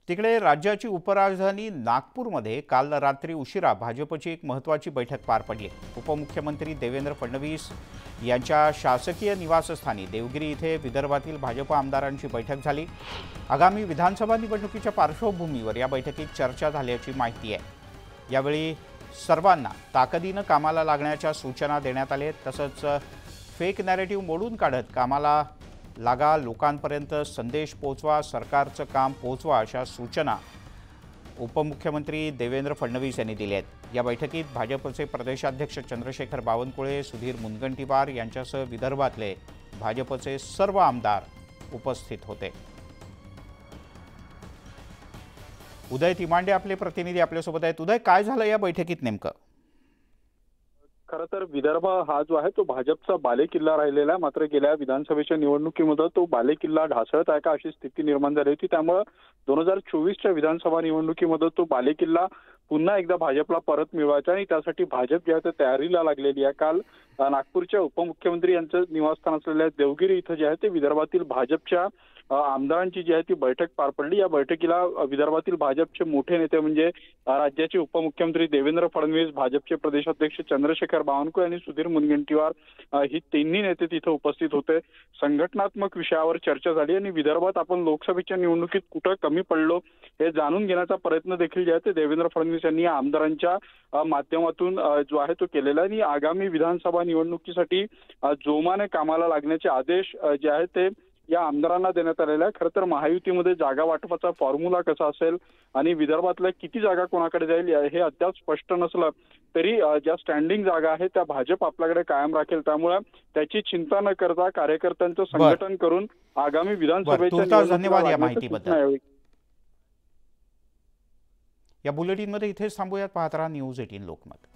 तिकडे राज्याची उपराजधानी नागपूरमध्ये काल रात्री उशिरा भाजपची एक महत्त्वाची बैठक पार पडली। उपमुख्यमंत्री देवेंद्र फडणवीस यांच्या शासकीय निवासस्थानी देवगिरी इथे विदर्भातील भाजप आमदारांची बैठक झाली। आगामी विधानसभा निवडणुकीच्या पार्श्वभूमीवर या बैठकीत चर्चा झाल्याची माहिती आहे। यावेळी सर्वांना ताकदीने कामाला लागण्याच्या सूचना देण्यात आल्या। तसंच फेक नॅरेटिव्ह मोडून काढत कामाला लागा, लोकांपर्यंत संदेश पोहोचवा, सरकारचं काम पोहोचवा अशा सूचना उपमुख्यमंत्री देवेंद्र फडणवीस यांनी दिल्या आहेत। या बैठकीत भाजपचे प्रदेशाध्यक्ष चंद्रशेखर बावनकुळे, सुधीर मुनगंटीवार यांच्यासह विदर्भातले भाजपचे सर्व आमदार उपस्थित होते। उदय तिमांडे आपले प्रतिनिधी आपल्यासोबत आहेत। उदय, काय झालं या बैठकीत नेमकं? खरं तर विदर्भ हा जो आहे तो भाजपचा बालेकिल्ला राहिलेला आहे। मात्र गेल्या विधानसभेच्या निवडणुकीमध्ये तो बालेकिल्ला ढासळत आहे का अशी स्थिती निर्माण झाली होती। त्यामुळे 2024च्या विधानसभा निवडणुकीमध्ये तो बालेकिल्ला पुन्हा एकदा भाजपला परत मिळवायचा आणि त्यासाठी भाजप जे आहे तयारीला लागलेली आहे। काल नागपूरच्या उपमुख्यमंत्री यांचं निवासस्थान असलेल्या देवगिरी इथं जे आहे ते विदर्भातील भाजपच्या आमदारांची जी आहे ती बैठक पार पडली। या बैठकीला विदर्भातील भाजपचे मोठे नेते म्हणजे राज्याचे उपमुख्यमंत्री देवेंद्र फडणवीस, भाजपचे प्रदेशाध्यक्ष चंद्रशेखर बावनकुळे आणि सुधीर मुनगंटीवार ही तिन्ही नेते तिथे उपस्थित होते। संघटनात्मक विषयावर चर्चा झाली आणि विदर्भात आपण लोकसभेच्या निवडणुकीत कुठं कमी पडलो हे जाणून घेण्याचा प्रयत्न देखील जे आहे ते देवेंद्र फडणवीस यांनी आमदारांच्या माध्यमातून जो आहे तो केलेला आहे। आणि आगामी विधानसभा निवडणुकीसाठी जोमाने कामाला लागण्याचे आदेश जे आहेत ते या आमदारांना देण्यात आलेला आहे। खरं तर महायुतीमध्ये जागा वाटपाचा फॉर्म्युला कसा असेल आणि विदर्भातल्या किती जागा कोणाकडे जाईल हे अद्याप स्पष्ट नसलं तरी ज्या स्टँडिंग जागा आहेत त्या भाजप आपल्याकडे कायम राखेल। त्यामुळे त्याची चिंता न करता कार्यकर्त्यांचं संघटन करून आगामी विधानसभेच्या धन्यवाद या माहितीबद्दल। या बुलेटिनमध्ये इथेच थांबूयात। पाहत राहा न्यूज 18 लोकमत।